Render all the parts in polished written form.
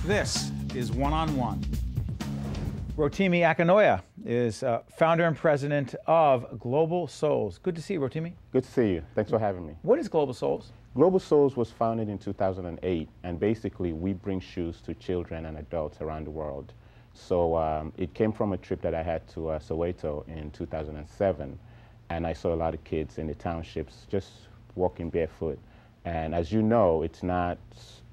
This is One-on-One. Rotimi Akinnuoye is founder and president of Global Souls. Good to see you, Rotimi. Good to see you. Thanks for having me. What is Global Souls? Global Souls was founded in 2008, and basically we bring shoes to children and adults around the world. So it came from a trip that I had to Soweto in 2007, and I saw a lot of kids in the townships just walking barefoot. And as you know, it's not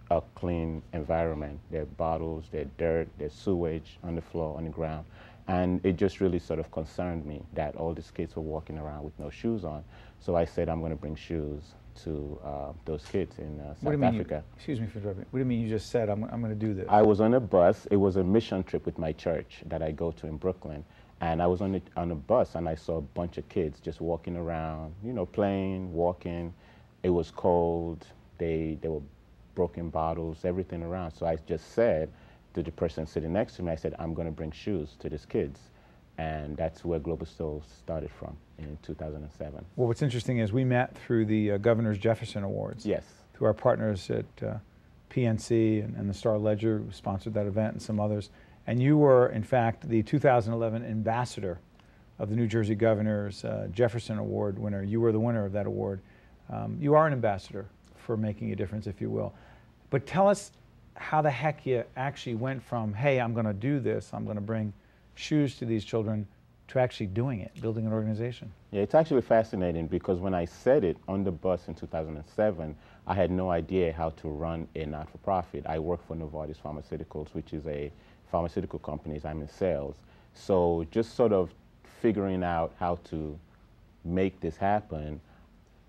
a clean environment. There are bottles, there's dirt, there's sewage on the floor, on the ground. And it just really sort of concerned me that all these kids were walking around with no shoes on. So I said, I'm going to bring shoes to those kids in South Africa. Excuse me for interrupting. What do you mean you just said, I'm going to do this? I was on a bus. It was a mission trip with my church that I go to in Brooklyn. And I was on a bus, and I saw a bunch of kids just walking around, you know, playing, walking. It was cold. They were broken bottles, everything around. So I just said to the person sitting next to me, I said, I'm going to bring shoes to these kids. And that's where Global Souls started from in 2007. Well, what's interesting is we met through the Governor's Jefferson Awards. Yes. Through our partners at PNC and the Star Ledger, who sponsored that event, and some others. And you were, in fact, the 2011 ambassador of the New Jersey Governor's Jefferson Award winner. You were the winner of that award. You are an ambassador for making a difference, if you will. But tell us how the heck you actually went from, hey, I'm going to do this, I'm going to bring shoes to these children, to actually doing it, building an organization. Yeah, it's actually fascinating because when I said it on the bus in 2007, I had no idea how to run a not-for-profit. I work for Novartis Pharmaceuticals, which is a pharmaceutical company. I'm in sales. So just sort of figuring out how to make this happen,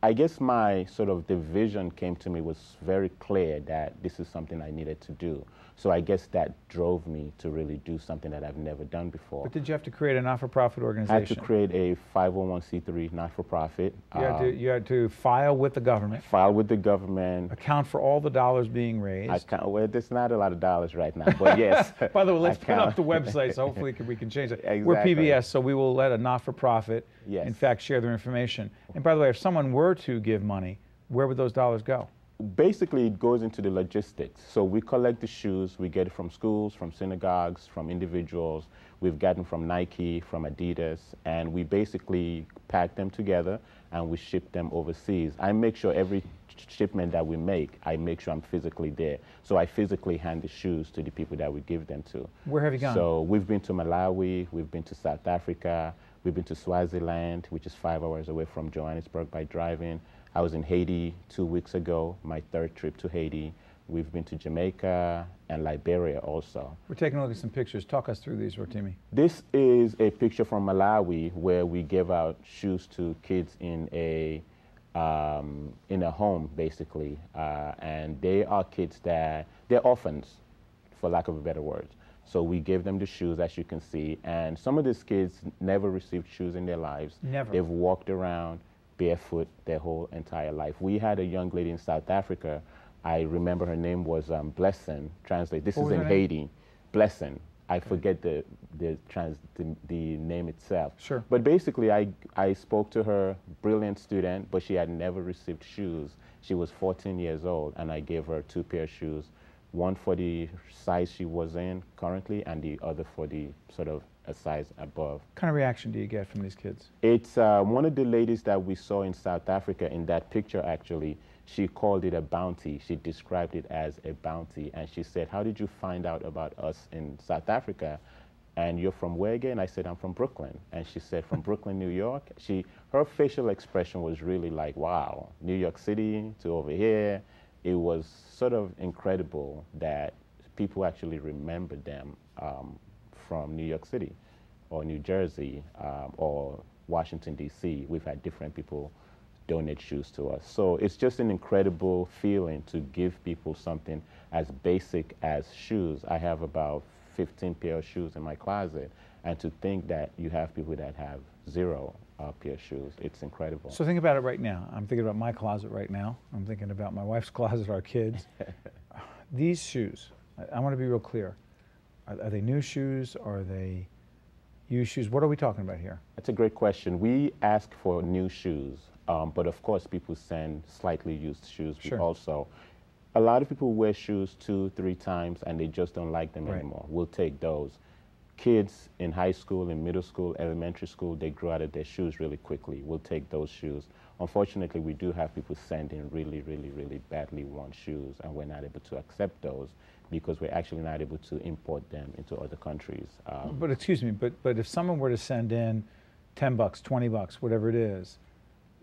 I guess my sort of the vision came to me was very clear that this is something I needed to do. So I guess that drove me to really do something that I've never done before. But did you have to create a not-for-profit organization? I had to create a 501c3 not-for-profit. You had to file with the government. File with the government. Account for all the dollars being raised. Well, there's not a lot of dollars right now, but yes. By the way, let's put up the website, so hopefully we can change it. Exactly. We're PBS, so we will let a not-for-profit, yes, in fact, share their information. And by the way, if someone were to give money, where would those dollars go? Basically, it goes into the logistics. So we collect the shoes, we get it from schools, from synagogues, from individuals. We've gotten from Nike, from Adidas, and we basically pack them together and we ship them overseas. I make sure every shipment that we make, I make sure I'm physically there. So I physically hand the shoes to the people that we give them to. Where have you gone? So we've been to Malawi, we've been to South Africa, we've been to Swaziland, which is 5 hours away from Johannesburg by driving. I was in Haiti 2 weeks ago, my third trip to Haiti. We've been to Jamaica and Liberia also. We're taking a look at some pictures. Talk us through these, Rotimi. This is a picture from Malawi where we give out shoes to kids in a home, basically. And they are kids that, they're orphans, for lack of a better word. So we give them the shoes, as you can see. And some of these kids never received shoes in their lives. Never. They've walked around barefoot their whole entire life. We had a young lady in South Africa. I remember her name was Blessing. Translate. This is in Haiti. Blessing. I forget the name itself. Sure. But basically, I spoke to her, brilliant student, but she had never received shoes. She was 14 years old, and I gave her 2 pair of shoes, one for the size she was in currently, and the other for the sort of a size above. What kind of reaction do you get from these kids? It's one of the ladies that we saw in South Africa in that picture, actually. She called it a bounty. She described it as a bounty. And she said, how did you find out about us in South Africa? And you're from where again? I said, I'm from Brooklyn. And she said, from Brooklyn, New York? Her facial expression was really like, wow, New York City to over here. It was sort of incredible that people actually remembered them from New York City or New Jersey or Washington, D.C. We've had different people donate shoes to us. So it's just an incredible feeling to give people something as basic as shoes. I have about 15 pair of shoes in my closet, and to think that you have people that have 0 pair of shoes, it's incredible. So think about it right now. I'm thinking about my closet right now. I'm thinking about my wife's closet, our kids. These shoes, I want to be real clear. Are they new shoes? Are they used shoes? What are we talking about here? That's a great question. We ask for new shoes, but of course people send slightly used shoes. Sure. Also, a lot of people wear shoes 2, 3 times and they just don't like them Right. anymore. We'll take those. Kids in high school, in middle school, elementary school, they grow out of their shoes really quickly. We'll take those shoes. Unfortunately, we do have people send in really, really, really badly worn shoes, and we're not able to accept those because we're actually not able to import them into other countries. But excuse me, but if someone were to send in $10, $20, whatever it is,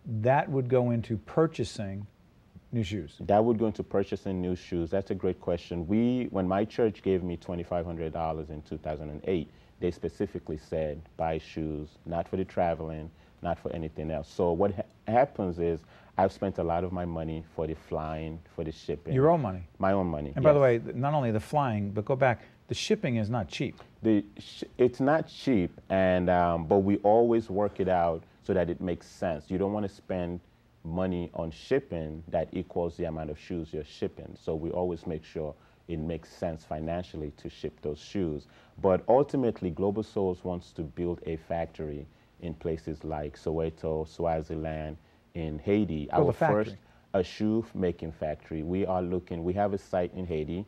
that would go into purchasing new shoes. That would go into purchasing new shoes. That's a great question. When my church gave me $2,500 in 2008, they specifically said, buy shoes, not for the traveling, not for anything else. So what happens is I've spent a lot of my money for the flying, for the shipping. Your own money? My own money, And by the way, not only the flying, but go back, the shipping is not cheap. It's not cheap, and but we always work it out so that it makes sense. You don't want to spend money on shipping that equals the amount of shoes you're shipping. So we always make sure it makes sense financially to ship those shoes. But ultimately, Global Souls wants to build a factory in places like Soweto, Swaziland, in Haiti. Well, our first a shoe making factory. We have a site in Haiti,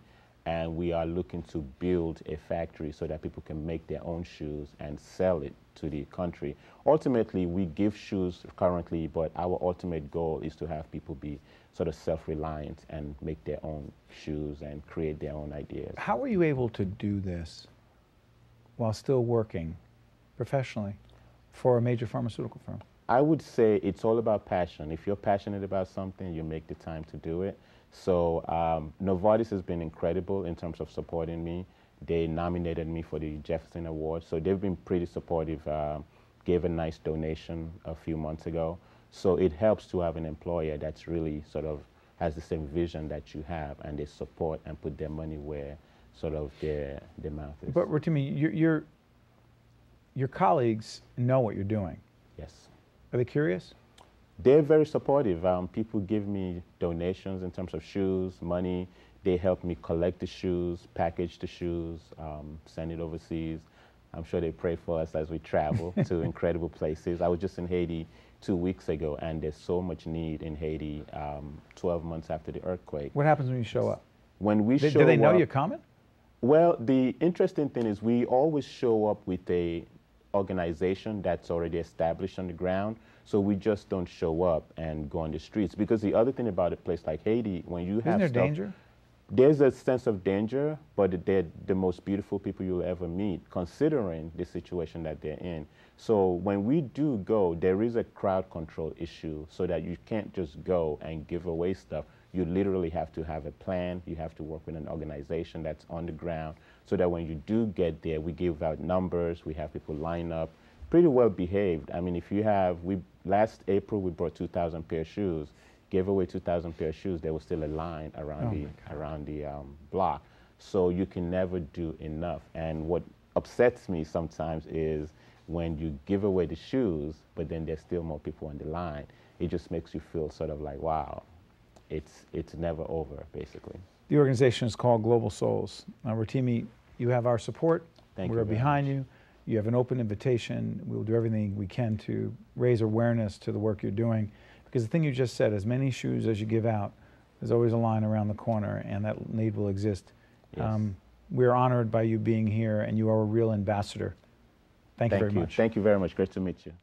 and we are looking to build a factory so that people can make their own shoes and sell it to the country. Ultimately, we give shoes currently, but our ultimate goal is to have people be sort of self-reliant and make their own shoes and create their own ideas. How are you able to do this while still working professionally for a major pharmaceutical firm? I would say it's all about passion. If you're passionate about something, you make the time to do it. So Novartis has been incredible in terms of supporting me. They nominated me for the Jefferson Award, so they've been pretty supportive. Gave a nice donation a few months ago. So it helps to have an employer that's really sort of has the same vision that you have, and they support and put their money where sort of their mouth is. But Rotimi, your colleagues know what you're doing. Yes. Are they curious? They're very supportive. People give me donations in terms of shoes, money. They help me collect the shoes, package the shoes, send it overseas. I'm sure they pray for us as we travel to incredible places. I was just in Haiti 2 weeks ago, and there's so much need in Haiti 12 months after the earthquake. What happens when you show up? When we show up... Do they know you're coming? Well, the interesting thing is we always show up with a organization that's already established on the ground, so we just don't show up and go on the streets. Because the other thing about a place like Haiti, when you have Isn't there danger? There's a sense of danger, but they're the most beautiful people you'll ever meet, considering the situation that they're in. So when we do go, there is a crowd control issue, so that you can't just go and give away stuff. You literally have to have a plan. You have to work with an organization that's on the ground, so that when you do get there, we give out numbers, we have people line up, pretty well behaved. I mean, if you have, last April we brought 2,000 pair of shoes, gave away 2,000 pair of shoes. There was still a line around the block. So you can never do enough. And what upsets me sometimes is when you give away the shoes, but then there's still more people on the line. It just makes you feel sort of like, wow, it's never over, basically. The organization is called Global Souls. Rotimi, you have our support. Thank you. We're behind you. You have an open invitation. We'll do everything we can to raise awareness to the work you're doing. Because the thing you just said, as many shoes as you give out, there's always a line around the corner, and that need will exist. Yes. We're honored by you being here, and you are a real ambassador. Thank you very much. Thank you very much. Great to meet you.